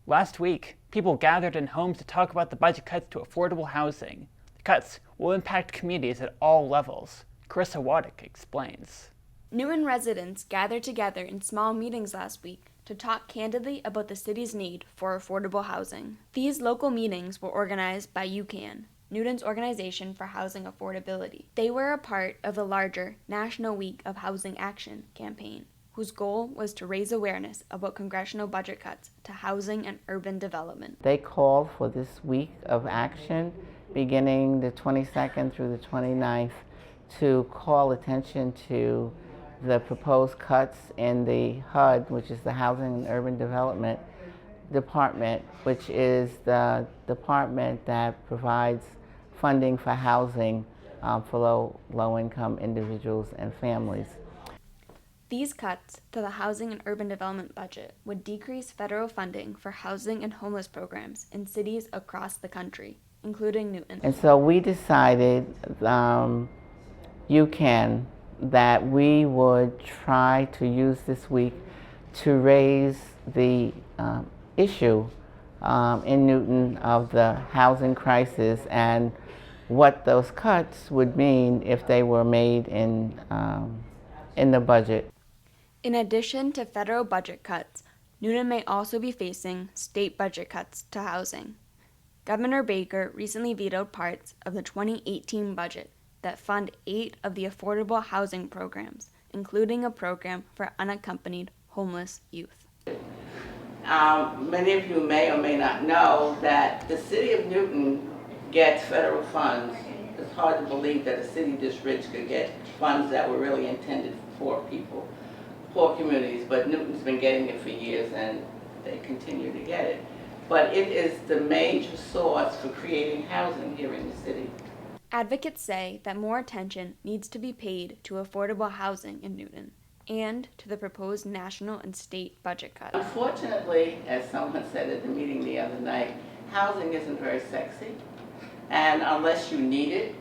Last week, people gathered in homes to talk about the budget cuts to affordable housing. The cuts will impact communities at all levels. Carissa Waddick explains. Newton residents gathered together in small meetings last week to talk candidly about the city's need for affordable housing. These local meetings were organized by UCAN, Newton's Organization for Housing Affordability. They were a part of the larger National Week of Housing Action campaign, whose goal was to raise awareness about congressional budget cuts to housing and urban development. They called for this week of action beginning the 22nd through the 29th to call attention to the proposed cuts in the HUD, which is the Housing and Urban Development Department, which is the department that provides funding for housing for low-income individuals and families. These cuts to the housing and urban development budget would decrease federal funding for housing and homeless programs in cities across the country, including Newton. And so we decided, UCAN, that we would try to use this week to raise the issue in Newton of the housing crisis and what those cuts would mean if they were made in the budget. In addition to federal budget cuts, Newton may also be facing state budget cuts to housing. Governor Baker recently vetoed parts of the 2018 budget that fund 8 of the affordable housing programs, including a program for unaccompanied homeless youth. Many of you may or may not know that the city of Newton gets federal funds. It's hard to believe that a city this rich could get funds that were really intended for poor people, poor communities, but Newton's been getting it for years and they continue to get it. But it is the major source for creating housing here in the city. Advocates say that more attention needs to be paid to affordable housing in Newton and to the proposed national and state budget cuts. Unfortunately, as someone said at the meeting the other night, housing isn't very sexy. And unless you need it,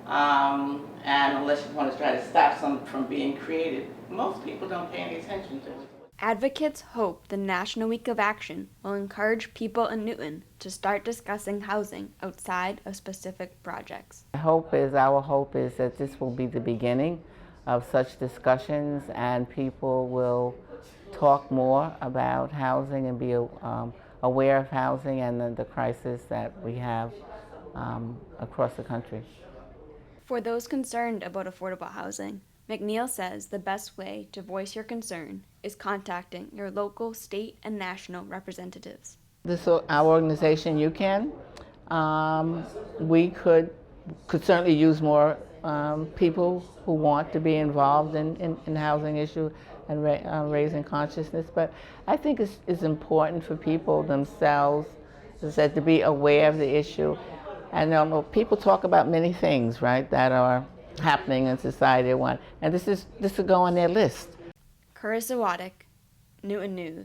and unless you want to try to stop something from being created, most people don't pay any attention to it. Advocates hope the National Week of Action will encourage people in Newton to start discussing housing outside of specific projects. Our hope is that this will be the beginning of such discussions and people will talk more about housing and be aware of housing and the crisis that we have across the country. For those concerned about affordable housing, McNeil says the best way to voice your concern is contacting your local, state, and national representatives. Our organization, UCAN, we could certainly use more people who want to be involved in housing issue and raising consciousness. But I think it's important for people themselves, as I said, to be aware of the issue. And people talk about many things, right, that are happening in society. And this will go on their list. Carissa Waddick, Newton News.